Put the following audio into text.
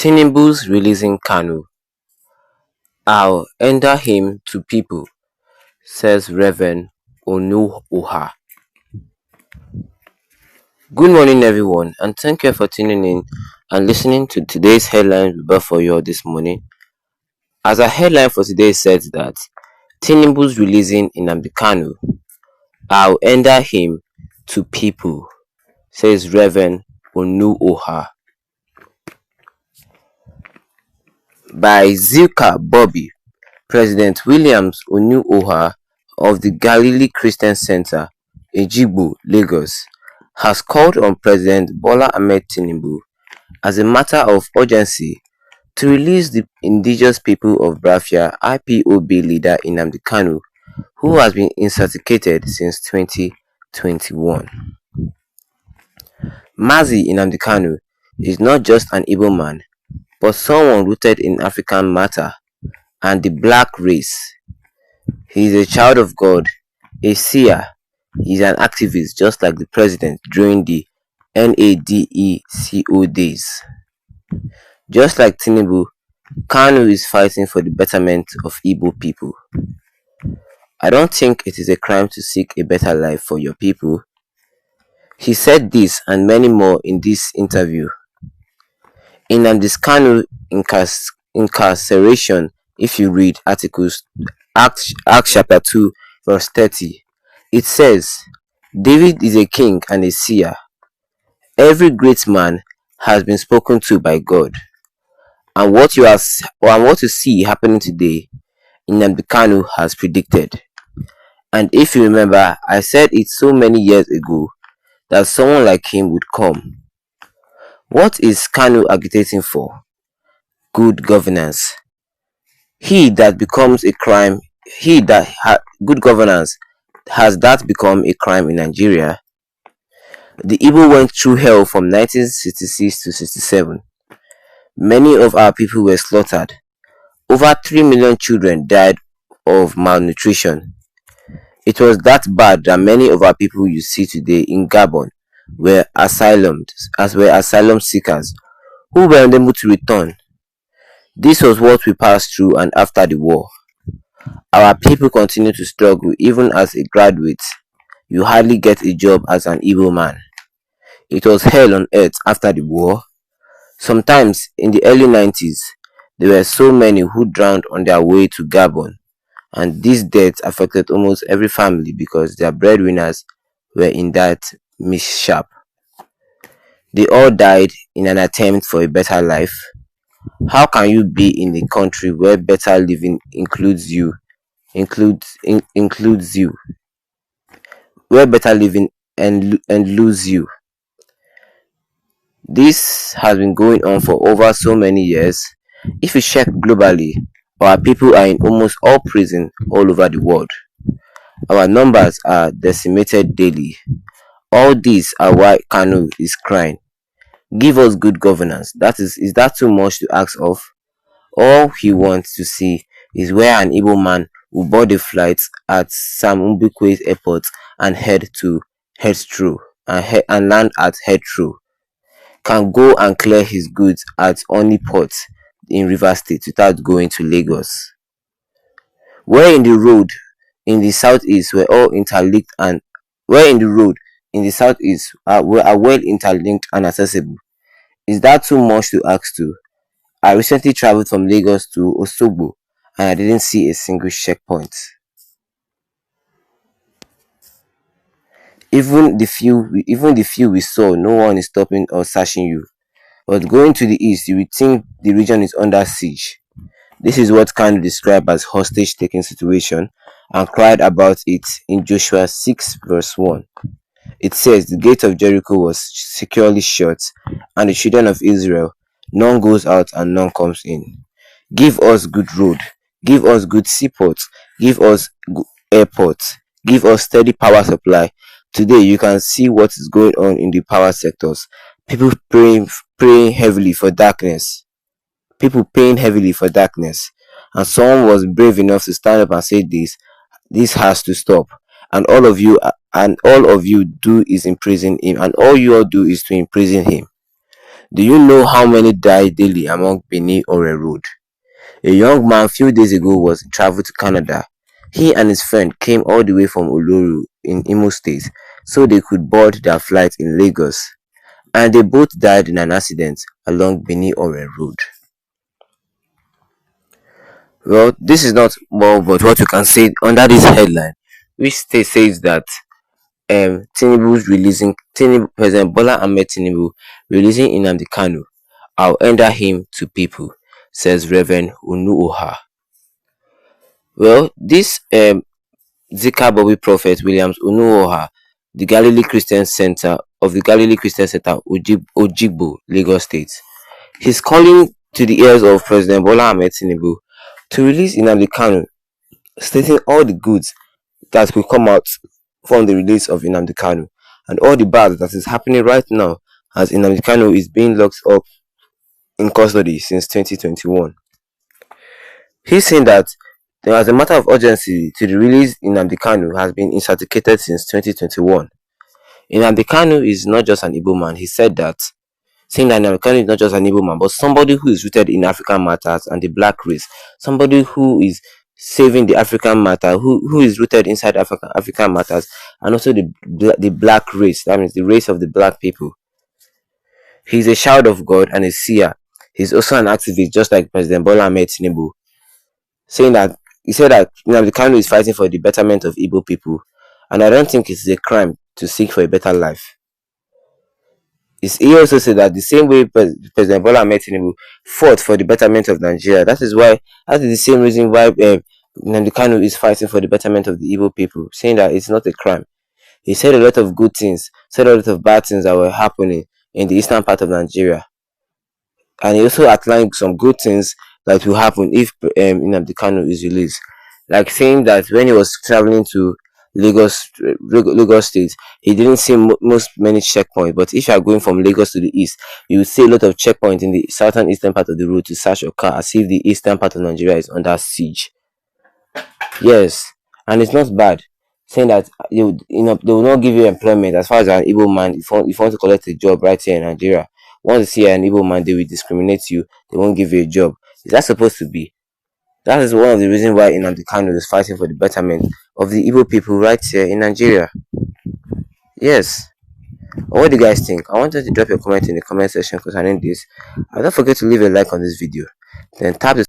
TINUBU's releasing KANU. I'll ENDEAR him to people, says Rev. ONUOHA. Good morning, everyone, and thank you for tuning in and listening to today's headline we brought for you this morning. As our headline for today says that TINUBU's releasing Nnamdi Kanu. I'll ENDEAR him to people, says Rev. ONUOHA. By Zilka Bobby. President Williams ONUOHA of the Galilee Christian Center, Ejigbo, Lagos, has called on President Bola Ahmed Tinubu as a matter of urgency to release the indigenous people of Biafra IPOB leader Nnamdi Kanu, who has been incarcerated since 2021. Mazi Nnamdi Kanu is not just an Igbo man, but someone rooted in African matter and the black race. He is a child of God, a seer. He is an activist just like the president during the NADECO days. Just like Tinubu, Kanu is fighting for the betterment of Igbo people. I don't think it is a crime to seek a better life for your people. He said this and many more in this interview. In Nnamdi Kanu incarceration, if you read articles, Acts chapter 2 verse 30, it says, David is a king and a seer. Every great man has been spoken to by God. And what you see happening today, Nnamdi Kanu has predicted. And if you remember, I said it so many years ago that someone like him would come. What is Kanu agitating for? Good governance. Good governance, has that become a crime in Nigeria? The Igbo went through hell from 1966 to 67. Many of our people were slaughtered. Over 3 million children died of malnutrition. It was that bad that many of our people you see today in Gabon were asylum seekers who were unable to return. This was what we passed through, and after the war, our people continue to struggle. Even as a graduate, you hardly get a job as an Igbo man. It was hell on earth after the war. Sometimes in the early 90s, there were so many who drowned on their way to Gabon, and these deaths affected almost every family because their breadwinners were in that mishap. They all died in an attempt for a better life. How can you be in a country where better living includes you, where better living and lose you? This has been going on for over so many years. If you check globally, our people are in almost all prisons all over the world. Our numbers are decimated daily. All these are why Kanu is crying. Give us good governance. Is that too much to ask of? All he wants to see is where an Igbo man will board a flight at Sam Mbukwe's airport and and land at Heathrow. Can go and clear his goods at Oni Port in Rivers State without going to Lagos. Where in the road in the southeast were all interlinked and where in the road in the southeast are well interlinked and accessible. Is that too much to ask to? I recently traveled from Lagos to Osogbo and I didn't see a single checkpoint. Even the few we saw, no one is stopping or searching you. But going to the east, you would think the region is under siege. This is what Kanu described as hostage-taking situation and cried about it in Joshua 6 verse 1. It says, the gate of Jericho was securely shut, and the children of Israel, none goes out and none comes in. Give us good road, give us good seaports, give us airports, give us steady power supply. Today you can see what is going on in the power sectors. People praying heavily for darkness. And someone was brave enough to stand up and say this has to stop. And all of you do is imprison him, and all you all do is to imprison him. Do you know how many die daily along Benin Ore Road? A young man few days ago was traveled to Canada. He and his friend came all the way from Oloru in Imo State so they could board their flight in Lagos, and they both died in an accident along Benin Ore Road. Well, this is not more but what you can say under this headline, which says that President Bola Ahmed Tinubu releasing Nnamdi Kanu. I'll render him to people, says Reverend ONUOHA. Well, this Zika Bobby Prophet Williams ONUOHA, the Galilee Christian Center, Ojigbo, Lagos State. He's calling to the ears of President Bola Ahmed Tinubu to release Nnamdi Kanu, stating all the goods that will come out from the release of Nnamdi Kanu and all the bad that is happening right now as Nnamdi Kanu is being locked up in custody since 2021. He's saying that as a matter of urgency to the release Nnamdi Kanu has been instigated since 2021. Nnamdi Kanu is not just an Igbo man. He said that, saying that Nnamdi Kanu is not just an Igbo man, but somebody who is rooted in African matters and the black race, somebody who is saving the African matter, who is rooted inside African matters, and also the black race, that means the race of the black people. He's a child of God and a seer. He's also an activist, just like President Bola Ahmed Tinubu, saying that he said that Nnamdi Kanu is fighting for the betterment of Igbo people, and I don't think it's a crime to seek for a better life. He also said that the same way President Bola Ahmed Tinubu fought for the betterment of Nigeria, that is the same reason why Nnamdi Kanu is fighting for the betterment of the Igbo people, saying that it's not a crime. He said a lot of good things, said a lot of bad things that were happening in the eastern part of Nigeria, and he also outlined some good things that will happen if Nnamdi Kanu is released, like saying that when he was traveling to Lagos State, he didn't see many checkpoints. But if you are going from Lagos to the east, you will see a lot of checkpoints in the southern eastern part of the road to search your car, as if the eastern part of Nigeria is under siege. Yes, and it's not bad. Saying that they will not give you employment as far as an Igbo man. If you want to collect a job right here in Nigeria, once you see an Igbo man, they will discriminate you. They won't give you a job. Is that supposed to be? That is one of the reasons why Nnamdi Kanu is fighting for the betterment of the Igbo people right here in Nigeria. Yes. What do you guys think? I want you to drop your comment in the comment section concerning this. And don't forget to leave a like on this video. Then tap the